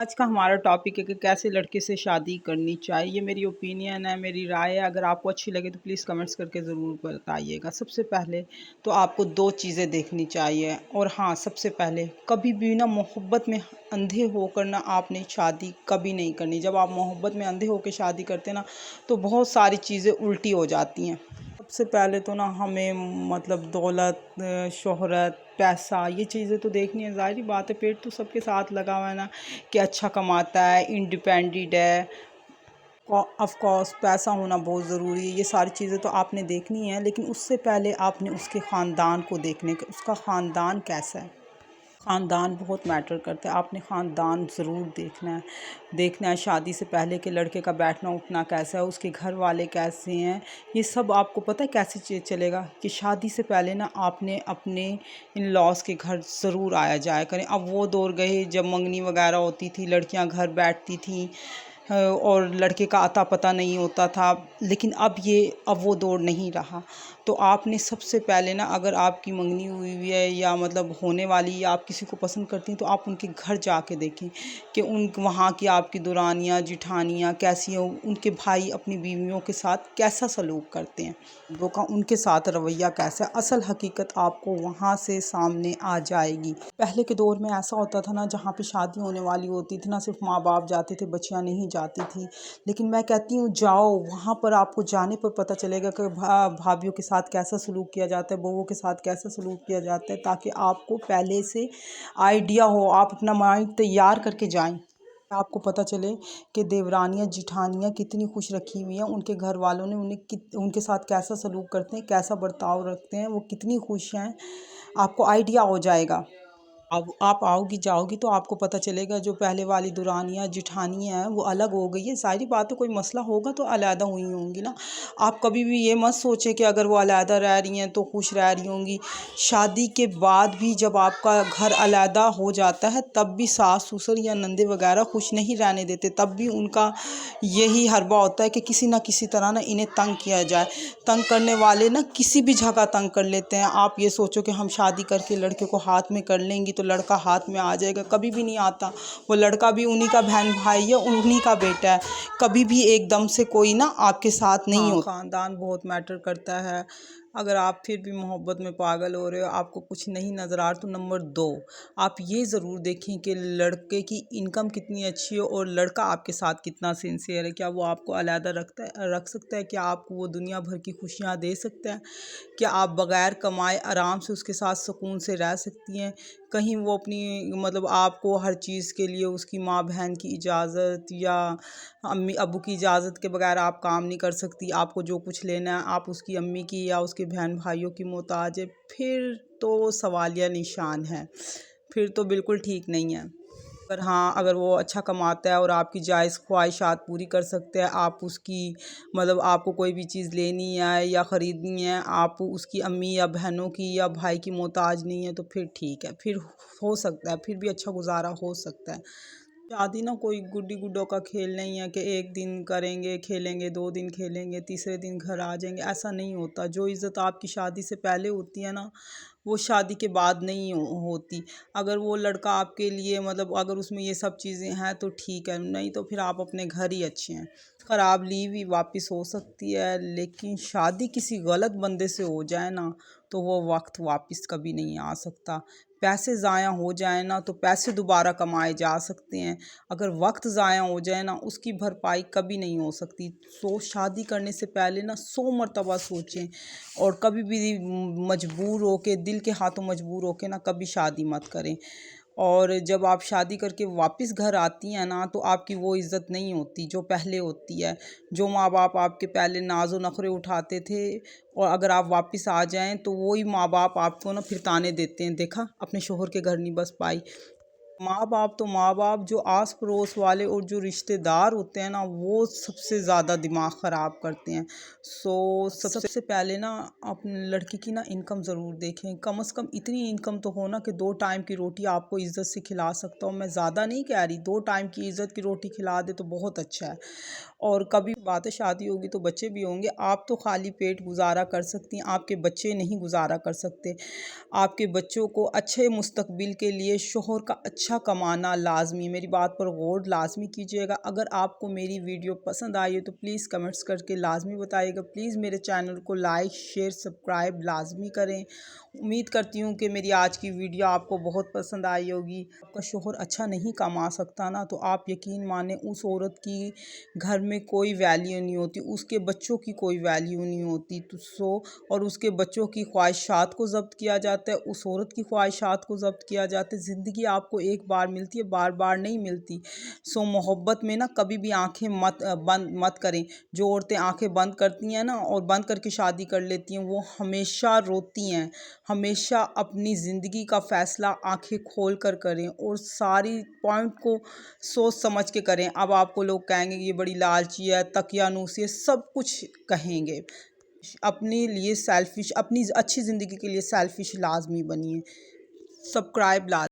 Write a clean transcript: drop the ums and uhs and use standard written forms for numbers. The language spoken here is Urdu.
آج کا ہمارا ٹاپک ہے کہ کیسے لڑکے سے شادی کرنی چاہیے۔ یہ میری اوپینین ہے، میری رائے ہے۔ اگر آپ کو اچھی لگے تو پلیز کمنٹس کر کے ضرور بتائیے گا۔ سب سے پہلے تو آپ کو دو چیزیں دیکھنی چاہیے، اور ہاں سب سے پہلے کبھی بھی نا محبت میں اندھے ہو کر نہ آپ نے شادی کبھی نہیں کرنی۔ جب آپ محبت میں اندھے ہو کے شادی کرتے نا تو بہت ساری چیزیں الٹی ہو جاتی ہیں۔ سب سے پہلے تو نا ہمیں دولت، شہرت، پیسہ، یہ چیزیں تو دیکھنی ہے۔ ظاہری بات ہے، پیٹ تو سب کے ساتھ لگا ہوا ہے نا، کہ اچھا کماتا ہے، انڈیپینڈنٹ ہے۔ آف کورس پیسہ ہونا بہت ضروری ہے، یہ ساری چیزیں تو آپ نے دیکھنی ہے، لیکن اس سے پہلے آپ نے اس کے خاندان کو دیکھنے کہ اس کا خاندان کیسا ہے۔ خاندان بہت میٹر کرتا ہے، آپ نے خاندان ضرور دیکھنا ہے شادی سے پہلے کہ لڑکے کا بیٹھنا اٹھنا کیسا ہے، اس کے گھر والے کیسے ہیں۔ یہ سب آپ کو پتہ ہے کیسے چلے گا کہ شادی سے پہلے نا آپ نے اپنے ان لاس کے گھر ضرور آیا جایا کریں۔ اب وہ دور گئے جب منگنی وغیرہ ہوتی تھی، لڑکیاں گھر بیٹھتی تھیں اور لڑکے کا اتا پتہ نہیں ہوتا تھا، لیکن اب وہ دور نہیں رہا۔ تو آپ نے سب سے پہلے نا، اگر آپ کی منگنی ہوئی ہے یا ہونے والی، یا آپ کسی کو پسند کرتی ہیں، تو آپ ان کے گھر جا کے دیکھیں کہ وہاں کی آپ کی دورانیاں جٹھانیاں کیسی ہیں، ان کے بھائی اپنی بیویوں کے ساتھ کیسا سلوک کرتے ہیں، ان کے ساتھ رویہ کیسا ہے۔ اصل حقیقت آپ کو وہاں سے سامنے آ جائے گی۔ پہلے کے دور میں ایسا ہوتا تھا نا، جہاں پہ شادی ہونے والی ہوتی تھی نا، صرف ماں باپ جاتے تھے، بچیاں نہیں جاتی تھی۔ لیکن میں کہتی ہوں جاؤ، وہاں پر آپ کو جانے پر پتہ چلے گا کہ بھابھیوں کے ساتھ کیسا سلوک کیا جاتا ہے، بہووں کے ساتھ کیسا سلوک کیا جاتا ہے، تاکہ آپ کو پہلے سے آئیڈیا ہو، آپ اپنا مائنڈ تیار کر کے جائیں۔ آپ کو پتہ چلے کہ دیورانیاں جٹھانیاں کتنی خوش رکھی ہوئی ہیں، ان کے گھر والوں نے ان کے ساتھ کیسا سلوک کرتے ہیں، کیسا برتاؤ رکھتے ہیں، وہ کتنی خوش ہیں، آپ کو آئیڈیا ہو جائے گا۔ اب آپ آؤ گی جاؤ گی تو آپ کو پتہ چلے گا جو پہلے والی دورانیاں جٹھانیاں ہیں وہ الگ ہو گئی ہے۔ ظاہری بات ہے، کوئی مسئلہ ہوگا تو علیحدہ ہوئی ہوں گی نا۔ آپ کبھی بھی یہ مت سوچیں کہ اگر وہ علیحدہ رہ رہی ہیں تو خوش رہ رہی ہوں گی۔ شادی کے بعد بھی جب آپ کا گھر علیحدہ ہو جاتا ہے، تب بھی ساس سسر یا نندے وغیرہ خوش نہیں رہنے دیتے، تب بھی ان کا یہی حربہ ہوتا ہے کہ کسی نہ کسی طرح نا انہیں تنگ کیا جائے۔ تنگ کرنے والے نا کسی بھی جگہ تنگ کر لیتے ہیں۔ آپ یہ سوچو کہ ہم شادی کر کے لڑکے کو ہاتھ میں کر لیں گی تو لڑکا ہاتھ میں آ جائے گا، کبھی بھی نہیں آتا۔ وہ لڑکا بھی انہی کا بہن بھائی ہے، انہی کا بیٹا ہے، کبھی بھی ایک دم سے کوئی نا آپ کے ساتھ نہیں ہوتا۔ خاندان بہت میٹر کرتا ہے۔ اگر آپ پھر بھی محبت میں پاگل ہو رہے ہو، آپ کو کچھ نہیں نظر آ رہا، تو نمبر 2 آپ یہ ضرور دیکھیں کہ لڑکے کی انکم کتنی اچھی ہے، اور لڑکا آپ کے ساتھ کتنا سنسیئر ہے۔ کیا وہ آپ کو علیحدہ رکھ سکتا ہے؟ کیا آپ کو وہ دنیا بھر کی خوشیاں دے سکتا ہے؟ کیا آپ بغیر کمائے آرام سے اس کے ساتھ سکون سے رہ سکتی ہیں؟ کہیں وہ اپنی آپ کو ہر چیز کے لیے اس کی ماں بہن کی اجازت یا امی ابو کی اجازت کے بغیر آپ کام نہیں کر سکتی؟ آپ کو جو کچھ لینا ہے آپ اس کی امی کی یا اس کے بہن بھائیوں کی محتاج ہے؟ پھر تو سوالیہ نشان ہے، پھر تو بالکل ٹھیک نہیں ہے۔ اگر وہ اچھا کماتا ہے اور آپ کی جائز خواہشات پوری کر سکتے ہیں، آپ اس کی آپ کو کوئی بھی چیز لینی ہے یا خریدنی ہے، آپ اس کی امی یا بہنوں کی یا بھائی کی محتاج نہیں ہے، تو پھر ٹھیک ہے، پھر ہو سکتا ہے، پھر بھی اچھا گزارا ہو سکتا ہے۔ شادی نا کوئی گڈی گڈوں کا کھیل نہیں ہے کہ ایک دن کریں گے کھیلیں گے، 2 دن کھیلیں گے، تیسرے دن گھر آ جائیں گے، ایسا نہیں ہوتا۔ جو عزت آپ کی شادی سے پہلے ہوتی ہے نا، وہ شادی کے بعد نہیں ہوتی۔ اگر وہ لڑکا آپ کے لیے اگر اس میں یہ سب چیزیں ہیں تو ٹھیک ہے، نہیں تو پھر آپ اپنے گھر ہی اچھے ہیں۔ خراب لی ہوئی واپس ہو سکتی ہے، لیکن شادی کسی غلط بندے سے ہو جائے نا تو وہ وقت واپس کبھی نہیں آ سکتا۔ پیسے ضائع ہو جائیں نا تو پیسے دوبارہ کمائے جا سکتے ہیں، اگر وقت ضائع ہو جائے نا اس کی بھرپائی کبھی نہیں ہو سکتی۔ شادی کرنے سے پہلے نا 100 مرتبہ سوچیں، اور کبھی بھی مجبور ہو کے دل کے ہاتھوں مجبور ہو کے نا کبھی شادی مت کریں۔ اور جب آپ شادی کر کے واپس گھر آتی ہیں نا تو آپ کی وہ عزت نہیں ہوتی جو پہلے ہوتی ہے۔ جو ماں باپ آپ کے پہلے ناز و نخرے اٹھاتے تھے، اور اگر آپ واپس آ جائیں تو وہی ماں باپ آپ کو نا پھر تانے دیتے ہیں، دیکھا اپنے شوہر کے گھر نہیں بس پائی۔ ماں باپ تو ماں باپ، جو آس پڑوس والے اور جو رشتہ دار ہوتے ہیں نا، وہ سب سے زیادہ دماغ خراب کرتے ہیں۔ سب سے پہلے نا اپنے لڑکی کی نا انکم ضرور دیکھیں، کم از کم اتنی انکم تو ہو نا کہ 2 ٹائم کی روٹی آپ کو عزت سے کھلا سکتا ہوں۔ میں زیادہ نہیں کہہ رہی، 2 ٹائم کی عزت کی روٹی کھلا دے تو بہت اچھا ہے۔ اور کبھی بات ہے شادی ہوگی تو بچے بھی ہوں گے، آپ تو خالی پیٹ گزارا کر سکتی ہیں، آپ کے بچے نہیں گزارا کر سکتے۔ آپ کے بچوں کو اچھے مستقبل کے لیے شوہر کا اچھا اچھا کمانا لازمی ہے۔ میری بات پر غور لازمی کیجیے گا۔ اگر آپ کو میری ویڈیو پسند آئی ہے تو پلیز کمنٹس کر کے لازمی بتائیے گا۔ پلیز میرے چینل کو لائک شیئر سبسکرائب لازمی کریں۔ امید کرتی ہوں کہ میری آج کی ویڈیو آپ کو بہت پسند آئی ہوگی۔ آپ کا شوہر اچھا نہیں کما سکتا نا، تو آپ یقین مانیں اس عورت کی گھر میں کوئی ویلیو نہیں ہوتی، اس کے بچوں کی کوئی ویلیو نہیں ہوتی۔ اور اس کے بچوں کی خواہشات کو ضبط کیا جاتا ہے، اس عورت کی خواہشات کو ضبط کیا جاتا ہے۔ زندگی آپ کو ایک بار ملتی ہے، بار بار نہیں ملتی۔ محبت میں نا کبھی بھی آنکھیں بند مت کریں۔ جو عورتیں آنکھیں بند کرتی ہیں نا اور بند کر کے شادی کر لیتی ہیں، وہ ہمیشہ روتی ہیں۔ ہمیشہ اپنی زندگی کا فیصلہ آنکھیں کھول کر کریں اور ساری پوائنٹ کو سوچ سمجھ کے کریں۔ اب آپ کو لوگ کہیں گے یہ بڑی لالچی ہے، تقیانوسی ہے، سب کچھ کہیں گے۔ اپنے لیے سیلفش، اپنی اچھی زندگی کے لیے سیلفش لازمی بنیے۔ سبسکرائب لازمی